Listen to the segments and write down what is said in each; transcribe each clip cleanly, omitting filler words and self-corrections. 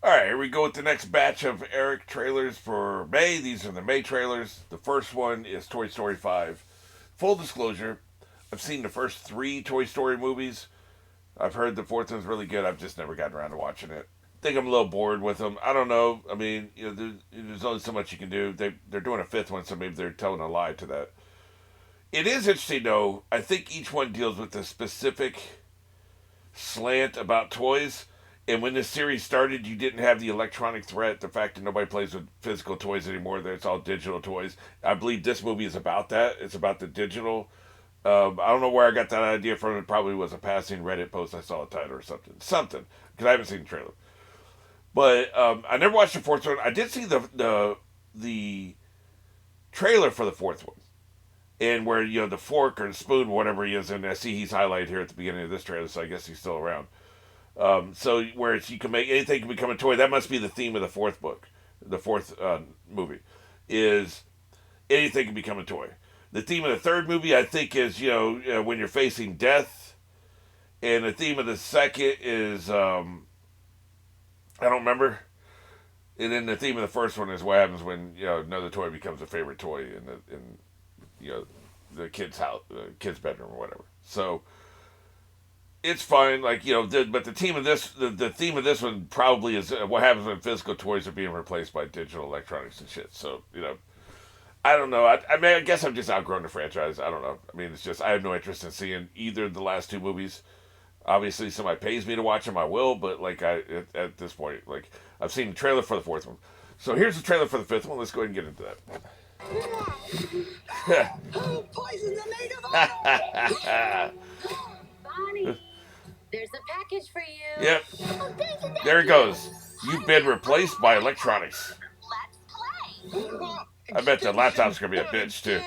All right, here we go with the next batch of Eric trailers for May. These are the May trailers. The first one is Toy Story 5. Full disclosure, I've seen the first three Toy Story movies. I've heard the fourth one's really good. I've just never gotten around to watching it. I think I'm a little bored with them. I don't know. I mean, there's only so much you can do. They're doing a fifth one, so maybe they're telling a lie to that. It is interesting, though. I think each one deals with a specific slant about toys. And when this series started, you didn't have the electronic threat, the fact that nobody plays with physical toys anymore, that it's all digital toys. I believe this movie is about that. It's about the digital. I don't know where I got that idea from. It probably was a passing Reddit post I saw a title or something. Something. Because I haven't seen the trailer. But I never watched the fourth one. I did see the trailer for the fourth one. And where, the fork or the spoon, whatever he is, and I see he's highlighted here at the beginning of this trailer, so I guess he's still around. So where you can make anything can become a toy. That must be the theme of the fourth book, the fourth movie, is anything can become a toy. The theme of the third movie, I think, is when you're facing death, and the theme of the second is I don't remember. And then the theme of the first one is what happens when another toy becomes a favorite toy in the kid's house, kid's bedroom or whatever. So it's fine. Like but the theme of this one probably is what happens when physical toys are being replaced by digital electronics and shit. So I don't know. I mean, I guess I've just outgrown the franchise. I don't know. I mean, it's just I have no interest in seeing either of the last two movies. Obviously, somebody pays me to watch them, I will. But at this point, like I've seen the trailer for the fourth one. So here's the trailer for the fifth one. Let's go ahead and get into that. Oh, poison the maid of Bonnie, there's a package for you. Yep. Oh, thank you. There it goes. You've been replaced by electronics. Let's play. I bet the laptop's gonna be a bitch too.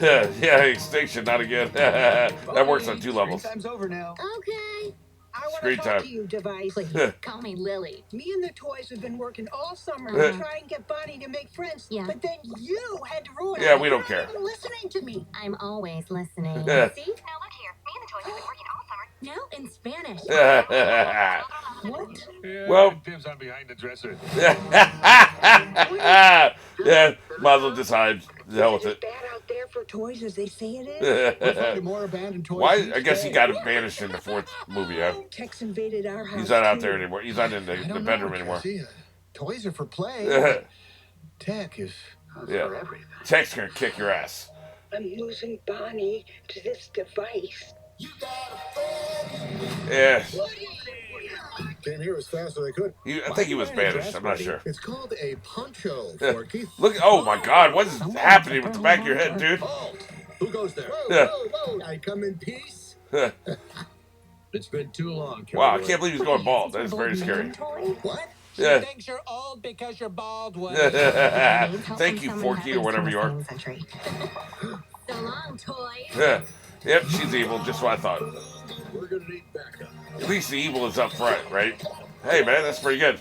Yeah, extinction, not again. That works on two levels. Time's over now. Okay. I want Screen to talk time. to you, Device. Please, call me Lily. Me and the toys have been working all summer to try and get Bonnie to make friends. Yeah. But then you had to ruin it. Yeah, we don't You're care. not even listening to me. I'm always listening. Yeah. See? Now look here. Me and the toys have been working all summer. Now in Spanish. What? Yeah, Well- dibs on behind the dresser. Yeah, might as well just hide. The hell with Is it. it bad out there for toys as they say it is? We're finding more abandoned toys. Why? each I guess he day. got him banished in the fourth movie. Yeah. Tex invaded our house. He's not out too. there anymore. He's not in I the don't bedroom know, anymore. Cassie. Toys are for play. Yeah. Tech is for Yeah. everything. Tech's gonna kick your ass. I'm losing Bonnie to this device. Yeah. Came here as fast as I could. I think he was banished. I'm not sure. It's called a poncho, Yeah. Forky. Look! Oh my God! What is happening with the back of your head, dude? Vault. Who goes there? Yeah. Whoa. I come in peace. It's been too long. Wow! I Cowboy. can't believe he's going bald. That is very scary. What? Yeah. thinks you're old because you're bald. Thank you, Forky, or whatever you are. So long, toys. Yeah. Yep, she's evil. Just what I thought. We're gonna need backup. At least the evil is up front, right? Hey, man, that's pretty good.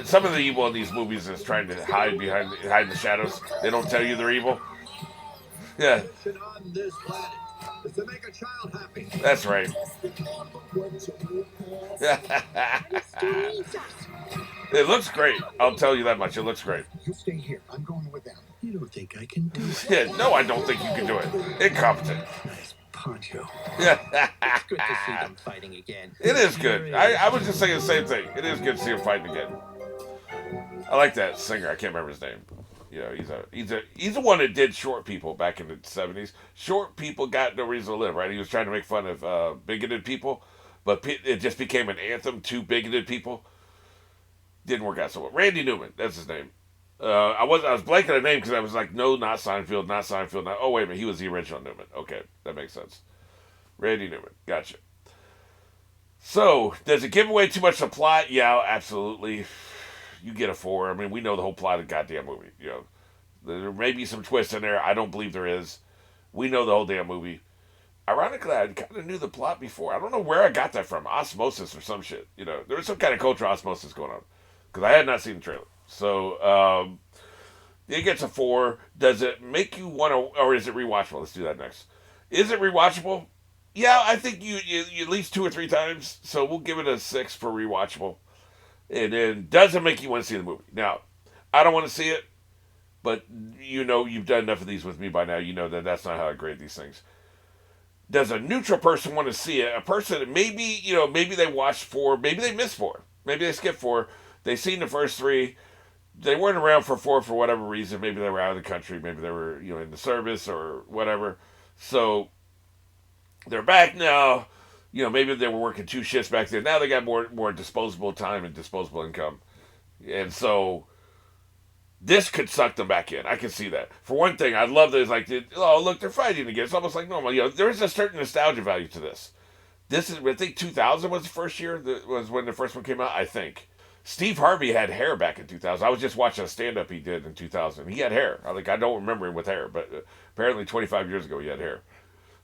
Some of the evil in these movies is trying to hide the shadows. They don't tell you they're evil. Yeah, Mission on this planet is to make a child happy. that's right. It looks great. I'll tell you that much. It looks great. You stay here. I'm going with them. You don't think I can do it? Yeah, no, I don't think you can do it. Incompetent. Nice poncho. Good to see them fighting again. It is good. I was just saying the same thing. It is good to see him fighting again. I like that singer. I can't remember his name. He's the one that did Short People back in the 70s. Short People got no reason to live, right? He was trying to make fun of bigoted people, but it just became an anthem to bigoted people. Didn't work out so well. Randy Newman, that's his name. I was blanking a name because I was like, no, not Seinfeld, not Seinfeld. Not, oh wait a minute, he was the original Newman. Okay, that makes sense. Randy Newman, gotcha. So, does it give away too much of the plot? Yeah, absolutely. You get a 4. I mean, we know the whole plot of the goddamn movie. There may be some twists in there. I don't believe there is. We know the whole damn movie. Ironically, I kind of knew the plot before. I don't know where I got that from. Osmosis or some shit. There was some kind of cultural osmosis going on. Because I had not seen the trailer. So, it gets a 4. Does it make you want to, or is it rewatchable? Let's do that next. Is it rewatchable? Yeah, I think you at least 2 or 3 times. So we'll give it a 6 for rewatchable. and then doesn't make you want to see the movie. Now, I don't want to see it, but you've done enough of these with me by now. You know that that's not how I grade these things. Does a neutral person want to see it? A person that maybe they watched 4, maybe they missed 4, maybe they skipped 4. They seen the first 3. They weren't around for 4 for whatever reason. Maybe they were out of the country. Maybe they were in the service or whatever. So they're back now. Maybe they were working 2 shifts back then. Now they got more disposable time and disposable income, and so this could suck them back in. I can see that. For one thing, I love that it's like, oh, look, they're fighting again. It's almost like normal. There is a certain nostalgia value to this. I think 2000 was the first year, was when the first one came out, I think. Steve Harvey had hair back in 2000. I was just watching a stand-up he did in 2000. He had hair. I don't remember him with hair, but apparently 25 years ago he had hair.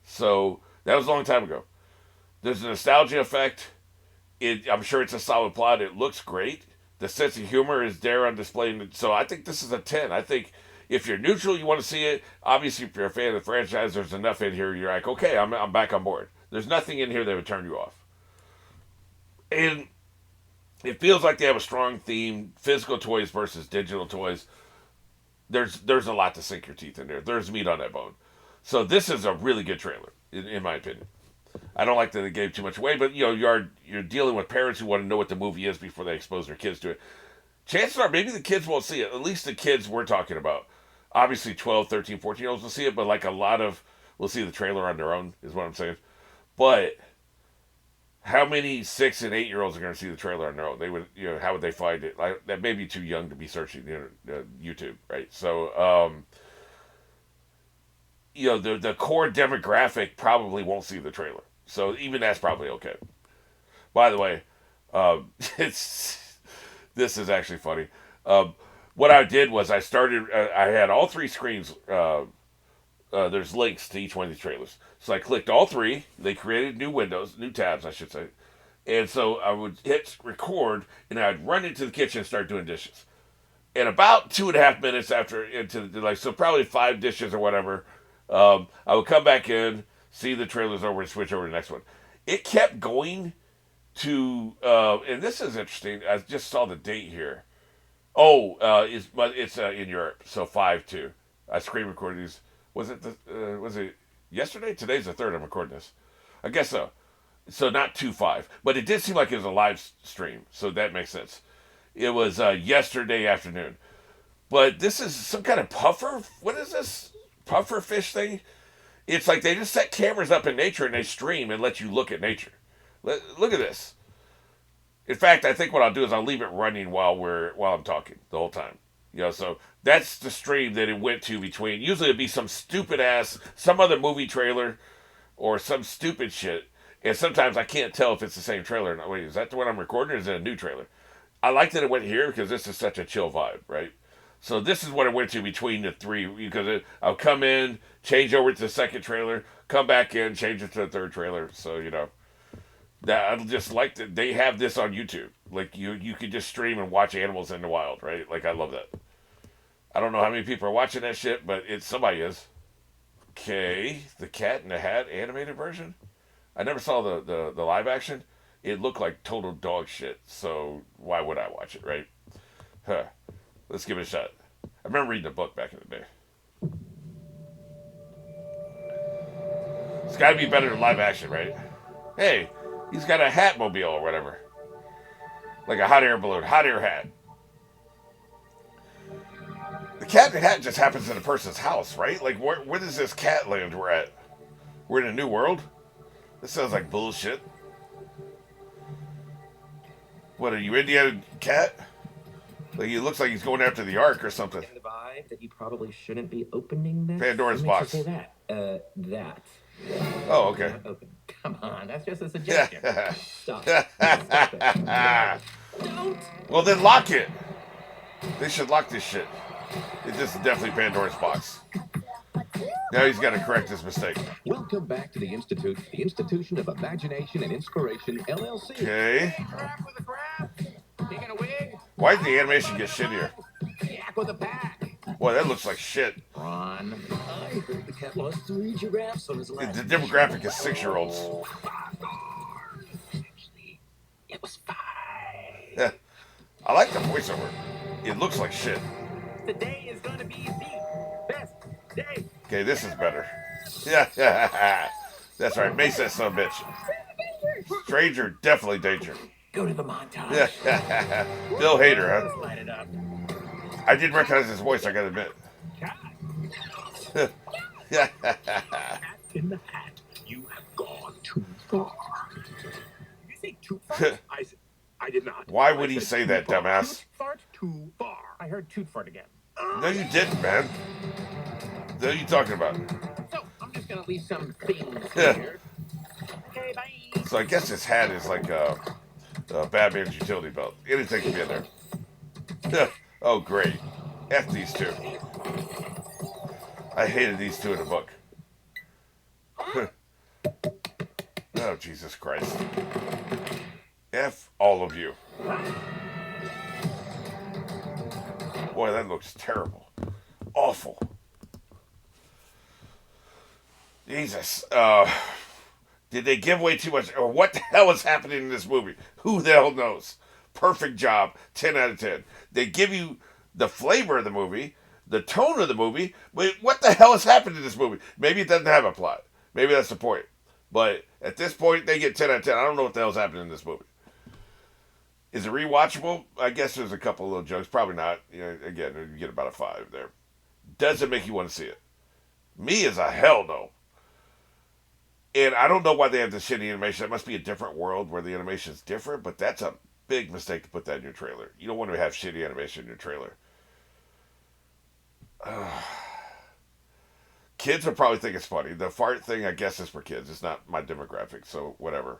So that was a long time ago. There's a nostalgia effect. I'm sure it's a solid plot. It looks great. The sense of humor is there on display. So I think this is a 10. I think if you're neutral, you want to see it. Obviously, if you're a fan of the franchise, there's enough in here. You're like, okay, I'm back on board. There's nothing in here that would turn you off. And it feels like they have a strong theme. Physical toys versus digital toys. There's a lot to sink your teeth in there. There's meat on that bone. So this is a really good trailer, in my opinion. I don't like that they gave too much away, but you're dealing with parents who want to know what the movie is before they expose their kids to it. Chances are maybe the kids won't see it. At least the kids we're talking about. Obviously 12, 13, 14-year-olds will see it, but like a lot of will see the trailer on their own, is what I'm saying. But how many 6 and 8-year-olds are going to see the trailer on their own? They would, how would they find it? Like, that may be too young to be searching YouTube, right? So, the core demographic probably won't see the trailer. So even that's probably okay. By the way, this is actually funny. What I did was I had all 3 screens. There's links to each one of these trailers. So I clicked all 3. They created new tabs, I should say. And so I would hit record, and I'd run into the kitchen and start doing dishes. And about 2.5 minutes so probably 5 dishes or whatever, I would come back in, see the trailer's over, and switch over to the next one. It kept going to, and this is interesting. I just saw the date here. Oh, it's in Europe, so 5/2. I screen recorded these. Was it yesterday? Today's the 3rd I'm recording this. I guess so. So not 2/5, but it did seem like it was a live stream, so that makes sense. It was yesterday afternoon. But this is some kind of puffer. What is this puffer fish thing? It's like they just set cameras up in nature and they stream and let you look at nature. Look at this. In fact, I think what I'll do is I'll leave it running while I'm talking the whole time. So that's the stream that it went to between. Usually it'd be some some other movie trailer or some stupid shit. And sometimes I can't tell if it's the same trailer or not. Wait, is that the one I'm recording or is it a new trailer? I like that it went here because this is such a chill vibe, right? So this is what it went to between the 3, because I'll come in, change over to the second trailer, come back in, change it to the third trailer. So, that I just like that they have this on YouTube. Like you could just stream and watch animals in the wild, right? Like I love that. I don't know how many people are watching that shit, but somebody is. Okay, the Cat in the Hat animated version. I never saw the live action. It looked like total dog shit. So why would I watch it, right? Huh. Let's give it a shot. I remember reading the book back in the day. It's got to be better than live action, right? Hey, he's got a hat mobile or whatever. Like a hot air balloon, hot air hat. The Cat in the Hat just happens in a person's house, right? Like, where does this cat land we're at? We're in a new world? This sounds like bullshit. What, are you Indiana Cat? Like, he looks like he's going after the Ark or something. The vibe that you probably shouldn't be opening this. Pandora's box. Say that. That. Oh, okay. Open. Come on, that's just a suggestion. Stop. Stop it. Don't. Well, then lock it. They should lock this shit. This is definitely Pandora's box. Now he's got to correct his mistake. Welcome back to the Institute, the Institution of Imagination and Inspiration, LLC. Okay. With a crab. Taking a wig. Why did the animation get shittier? Yak with a pack. Boy, that looks like shit. Ron. I heard the cat lost 3 giraffes on his last. The demographic is 6-year-olds. Actually, it was 5. Yeah. I like the voiceover. It looks like shit. Today is gonna be the best day. Okay, this is better. Yeah, that's right. Mace that son of a bitch. Stranger, definitely danger. Go to the montage. Yeah, Bill Hader, Just light it up. huh? I didn't recognize his voice, I gotta admit. Yeah. Cat in the Hat, you have gone too far. Did you say too far? I did not. Why would I he said say too that, far. dumbass? Toot fart too far. I heard toot fart again. No, you didn't, man. What are you talking about? So I'm just gonna leave some things Yeah. here. Okay, bye. So I guess his hat is like a Batman's utility belt. Anything can be in there. Oh, great. F these two. I hated these two in the book. Oh, Jesus Christ. F all of you. Boy, that looks terrible. Awful. Jesus. Did they give away too much? Or what the hell is happening in this movie? Who the hell knows? Perfect job. 10 out of 10. They give you the flavor of the movie, the tone of the movie, but what the hell has happened in this movie? Maybe it doesn't have a plot. Maybe that's the point. But at this point, they get 10 out of 10. I don't know what the hell's happening in this movie. Is it rewatchable? I guess there's a couple of little jokes. Probably not. You know, again, you get about a 5 there. Does it make you want to see it? Me as a hell no. And I don't know why they have this shitty animation. That must be a different world where the animation is different, but that's a big mistake to put that in your trailer. You don't want to have shitty animation in your trailer. Kids will probably think it's funny. The fart thing, I guess, is for kids. It's not my demographic, so whatever.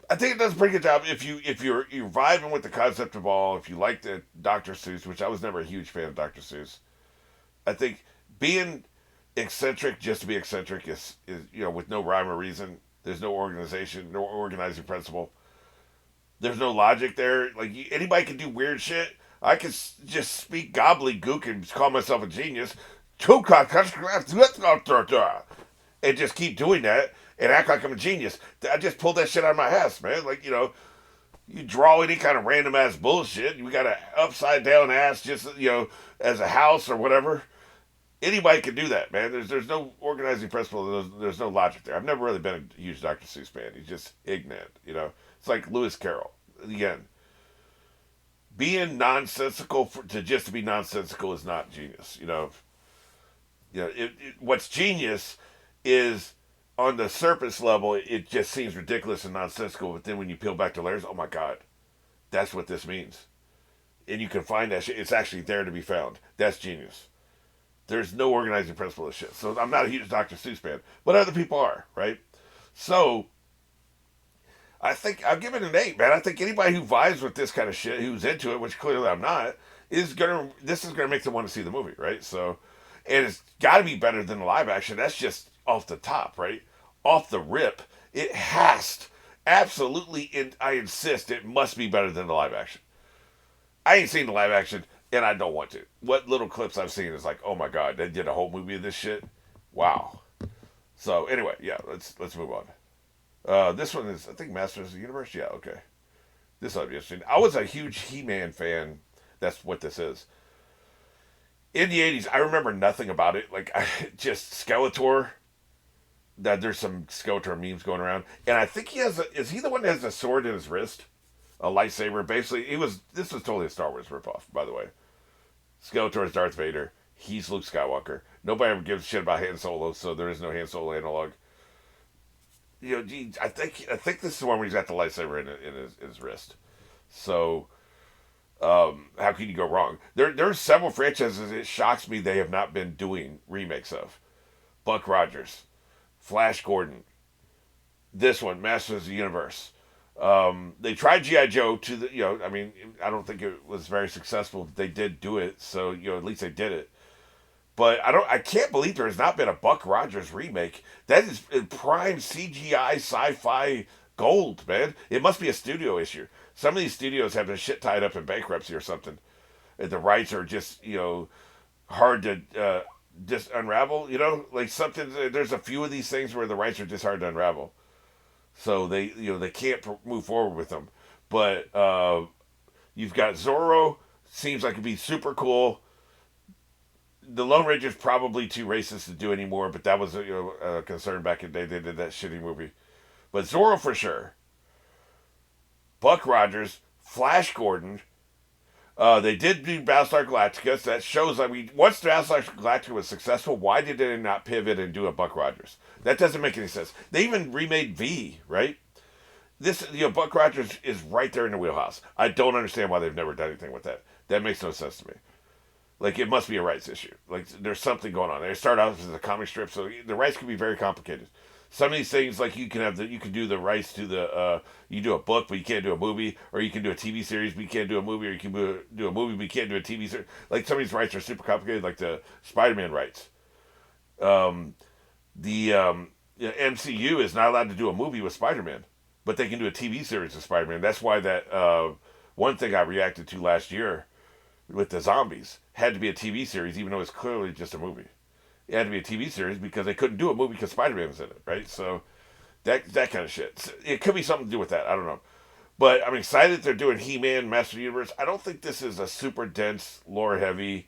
I think it does a pretty good job if you're vibing with the concept of all. If you like the Dr. Seuss, which I was never a huge fan of Dr. Seuss, I think being eccentric just to be eccentric is with no rhyme or reason. There's no organization, no organizing principle. There's no logic there. Like anybody can do weird shit. I can just speak gobbledygook and call myself a genius, and just keep doing that and act like I'm a genius. I just pulled that shit out of my ass, man. Like you draw any kind of random ass bullshit. You got an upside down ass, just as a house or whatever. Anybody can do that, man. There's no organizing principle. There's no logic there. I've never really been a huge Dr. Seuss fan. He's just ignorant, It's like Lewis Carroll. Again, being nonsensical to be nonsensical is not genius. What's genius is on the surface level, it just seems ridiculous and nonsensical. But then when you peel back the layers, oh my God, that's what this means. And you can find that shit. It's actually there to be found. That's genius. There's no organizing principle of shit. So I'm not a huge Dr. Seuss fan, but other people are, right? So I think I'll give it an 8, man. I think anybody who vibes with this kind of shit, who's into it, which clearly I'm not, this is gonna make them want to see the movie, right? So, and it's got to be better than the live action. That's just off the top, right? Off the rip, it has to, absolutely. I insist, it must be better than the live action. I ain't seen the live action. And I don't want to. What little clips I've seen is like, oh my God, they did a whole movie of this shit. Wow. So anyway, yeah, let's move on. This one is, I think, Masters of the Universe. Yeah, okay. This ought to be interesting. I was a huge He-Man fan. That's what this is. In the 80s, I remember nothing about it. Like, just Skeletor. There's some Skeletor memes going around. And I think is he the one that has a sword in his wrist? A lightsaber. Basically, this was totally a Star Wars ripoff, by the way. Skeletor is Darth Vader. He's Luke Skywalker. Nobody ever gives a shit about Han Solo, so there is no Han Solo analog. I think this is the one where he's got the lightsaber in his wrist. So, how can you go wrong? There's several franchises it shocks me they have not been doing remakes of. Buck Rogers, Flash Gordon, this one, Masters of the Universe. They tried G.I. Joe I don't think it was very successful. They did do it, so, at least they did it. But I can't believe there has not been a Buck Rogers remake. That is prime CGI sci-fi gold, man. It must be a studio issue. Some of these studios have their shit tied up in bankruptcy or something. The rights are just, hard to just unravel, like something. There's a few of these things where the rights are just hard to unravel. So they can't move forward with them. But You've got Zorro. Seems like it'd be super cool. The Lone Ranger's probably too racist to do anymore, but that was a concern back in the day. They did that shitty movie. But Zorro for sure. Buck Rogers, Flash Gordon. They did do Battlestar Galactica. So that shows, I mean, once Battlestar Galactica was successful, why did they not pivot and do a Buck Rogers? That doesn't make any sense. They even remade V, right? This, Buck Rogers is right there in the wheelhouse. I don't understand why they've never done anything with that. That makes no sense to me. Like, it must be a rights issue. Like, there's something going on. They start out as a comic strip, so the rights can be very complicated. Some of these things, like, you can do the rights to the, you do a book, but you can't do a movie, or you can do a TV series, but you can't do a movie, or you can do a movie, but you can't do a TV series. Like, some of these rights are super complicated, like the Spider-Man rights. MCU is not allowed to do a movie with Spider-Man, but they can do a TV series with Spider-Man. That's why that, one thing I reacted to last year with the zombies had to be a TV series, even though it's clearly just a movie. It had to be a TV series because they couldn't do a movie because Spider-Man was in it, right? So that kind of shit. It could be something to do with that. I don't know. But I'm excited that they're doing He-Man, Master of the Universe. I don't think this is a super dense, lore-heavy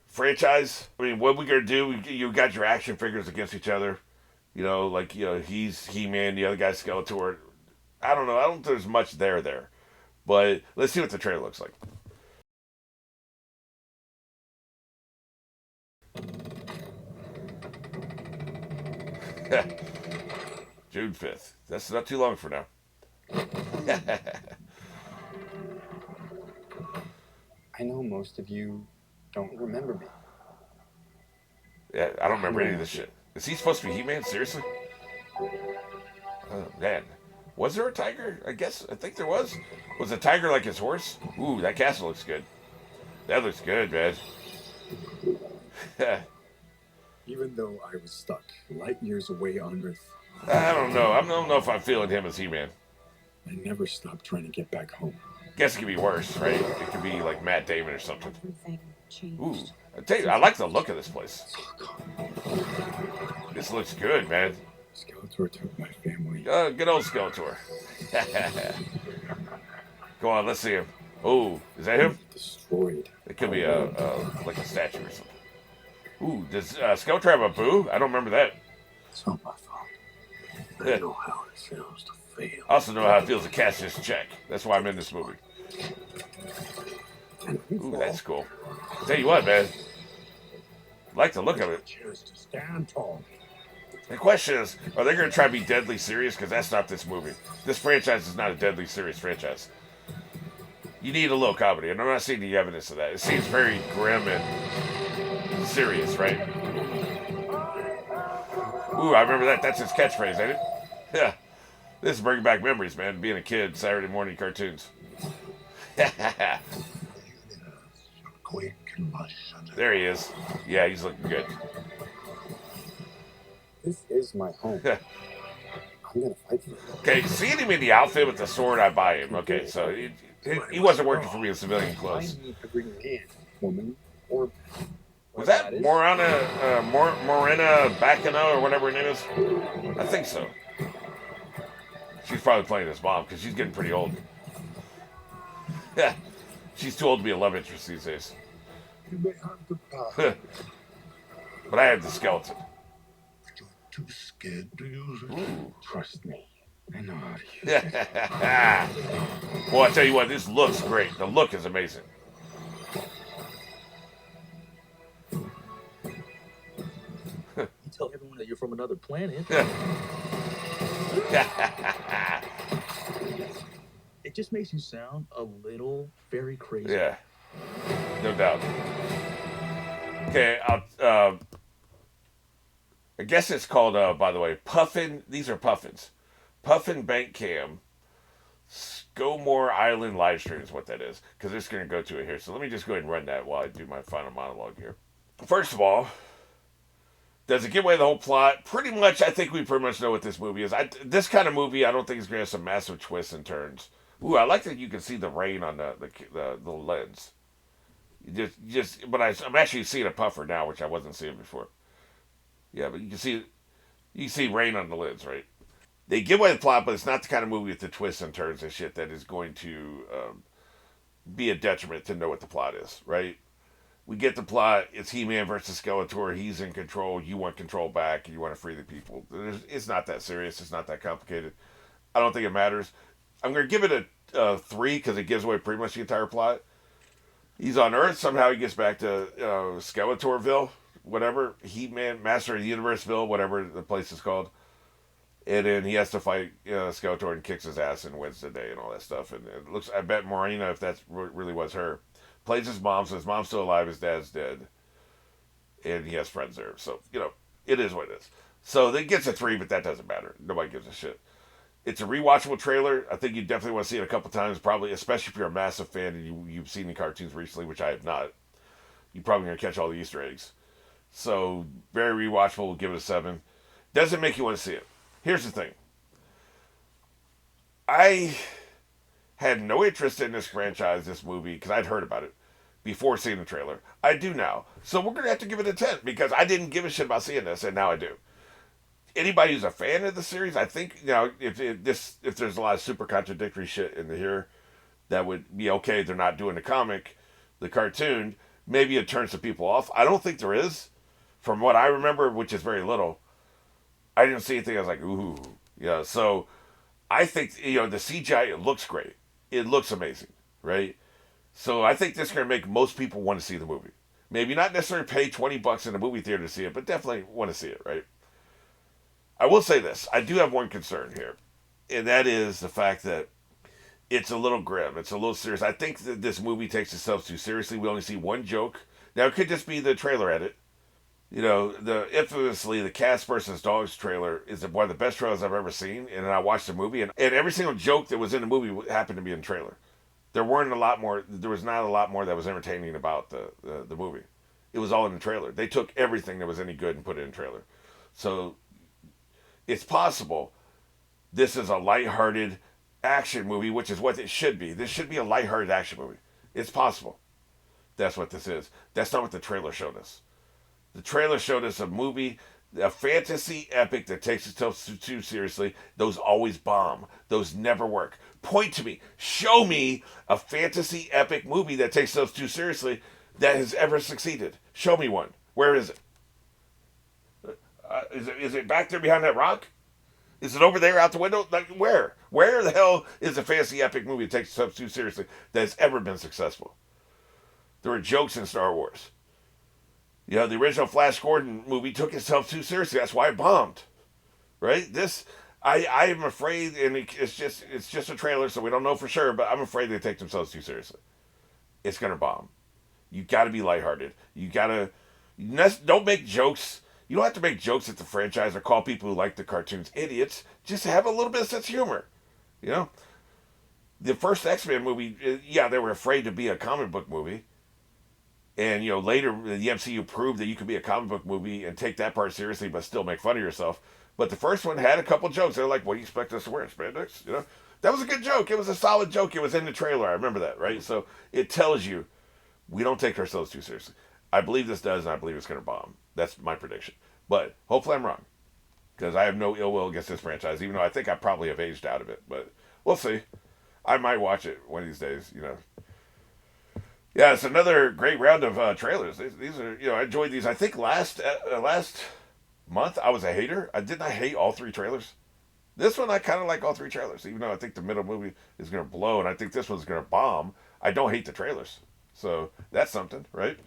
franchise. I mean, what we going to do, you got your action figures against each other. He's He-Man, the other guy's Skeletor. I don't know. I don't think there's much there. But let's see what the trailer looks like. June 5th. That's not too long for now. I know most of you don't remember me. Yeah, I don't remember any of this shit. Is he supposed to be He-Man? Seriously? Oh, man. Was there a tiger? I think there was. Was a tiger like his horse? Ooh, that castle looks good. That looks good, man. Even though I was stuck light years away on Earth, I don't know. I don't know if I'm feeling him as He-Man. I never stopped trying to get back home. Guess it could be worse, right? It could be like Matt Damon or something. Everything changed. Ooh, I tell you, I like the look of this place. This looks good, man. Skeletor took my family. Good old Skeletor. Go on, let's see him. Oh, is that him? Destroyed. It could be like a statue or something. Ooh, does Skeletor have a boo? I don't remember that. It's not my fault. I know how it feels to fail. I also know how it feels to cash this check. That's why I'm in this movie. Ooh, that's cool. Tell you what, man. I like the look of it. Chance to stand tall. The question is, are they going to try to be deadly serious? Because that's not this movie. This franchise is not a deadly serious franchise. You need a little comedy, and I'm not seeing the evidence of that. It seems very grim and serious, right? Ooh, I remember that. That's his catchphrase, ain't it? Yeah. This is bringing back memories, man. Being a kid, Saturday morning cartoons. There he is. Yeah, he's looking good. This is my home. I'm gonna fight for it. Okay, seeing him in the outfit with the sword, I buy him. Okay, so he wasn't working for me in civilian clothes. I need every man, woman, or Was that Morena Bacano or whatever her name is? I think so. She's probably playing his mom because she's getting pretty old. Yeah, she's too old to be a love interest these days. You may have the power. But I have the skeleton. You're too scared to use it. Ooh. trust me. I know how to use it. Well, I tell you what, this looks great. The look is amazing. You tell everyone that you're from another planet. It just makes you sound a little very crazy. Yeah, no doubt. Okay, I guess it's called, by the way, Puffin. These are Puffins. Puffin Bank Cam. Scomore Island live stream is what that is. Because it's going to go to it here. So let me just go ahead and run that while I do my final monologue here. First of all, does it give away the whole plot? Pretty much, I think we pretty much know what this movie is. This kind of movie, I don't think is going to have some massive twists and turns. Ooh, I like that you can see the rain on the lens. But I'm actually seeing a puffer now, which I wasn't seeing before. Yeah, but you can see rain on the lens, right? They give away the plot, but it's not the kind of movie with the twists and turns and shit that is going to be a detriment to know what the plot is, right? We get the plot. It's He-Man versus Skeletor. He's in control. You want control back, and you want to free the people. It's not that serious. It's not that complicated. I don't think it matters. I'm going to give it a 3 because it gives away pretty much the entire plot. He's on Earth. Somehow he gets back to Skeletorville, whatever. He-Man, Master of the Universeville, whatever the place is called. And then he has to fight Skeletor and kicks his ass and wins the day and all that stuff. And it looks, I bet Marina, if that really was her, plays his mom. So his mom's still alive, his dad's dead. And he has friends there. So, it is what it is. So it gets a 3, but that doesn't matter. Nobody gives a shit. It's a rewatchable trailer. I think you definitely want to see it a couple times, probably, especially if you're a massive fan and you've seen the cartoons recently, which I have not. You're probably going to catch all the Easter eggs. So, very rewatchable. We'll give it a 7. Doesn't make you want to see it. Here's the thing. I had no interest in this franchise, this movie, because I'd heard about it before seeing the trailer. I do now. So we're going to have to give it a 10, because I didn't give a shit about seeing this, and now I do. Anybody who's a fan of the series, I think, if there's a lot of super contradictory shit in here, that would be okay. They're not doing the comic, the cartoon. Maybe it turns some people off. I don't think there is. From what I remember, which is very little, I didn't see anything. I was like, ooh. So I think, the CGI, it looks great. It looks amazing, right? So I think this is going to make most people want to see the movie. Maybe not necessarily pay $20 in a movie theater to see it, but definitely want to see it, right? I will say this. I do have one concern here, and that is the fact that it's a little grim. It's a little serious. I think that this movie takes itself too seriously. We only see one joke. Now, it could just be the trailer edit. Infamously, the Cats versus Dogs trailer is one of the best trailers I've ever seen. And then I watched the movie, and every single joke that was in the movie happened to be in the trailer. There was not a lot more that was entertaining about the movie. It was all in the trailer. They took everything that was any good and put it in the trailer. So, it's possible this is a lighthearted action movie, which is what it should be. This should be a lighthearted action movie. It's possible. That's what this is. That's not what the trailer showed us. The trailer showed us a movie, a fantasy epic that takes itself too seriously. Those always bomb. Those never work. Point to me. Show me a fantasy epic movie that takes itself too seriously that has ever succeeded. Show me one. Where is it? Is it back there behind that rock? Is it over there out the window? Like, where? Where the hell is a fantasy epic movie that takes itself too seriously that has ever been successful? There were jokes in Star Wars. The original Flash Gordon movie took itself too seriously. That's why it bombed. Right? I am afraid, and it's just a trailer, so we don't know for sure, but I'm afraid they take themselves too seriously. It's going to bomb. You got to be lighthearted. You got to, don't make jokes. You don't have to make jokes at the franchise or call people who like the cartoons idiots. Just have a little bit of sense of humor. The first X-Men movie, they were afraid to be a comic book movie. And, later the MCU proved that you could be a comic book movie and take that part seriously but still make fun of yourself. But the first one had a couple jokes. They're like, what do you expect us to wear, spandex? That was a good joke. It was a solid joke. It was in the trailer. I remember that, right? So it tells you we don't take ourselves too seriously. I believe this does, and I believe it's going to bomb. That's my prediction. But hopefully I'm wrong, because I have no ill will against this franchise, even though I think I probably have aged out of it. But we'll see. I might watch it one of these days, Yeah, it's another great round of trailers. These are, I enjoyed these. I think last month I was a hater. I did not hate all 3 trailers. This one I kind of like all 3 trailers, even though I think the middle movie is going to blow, and I think this one's going to bomb. I don't hate the trailers. So that's something, right?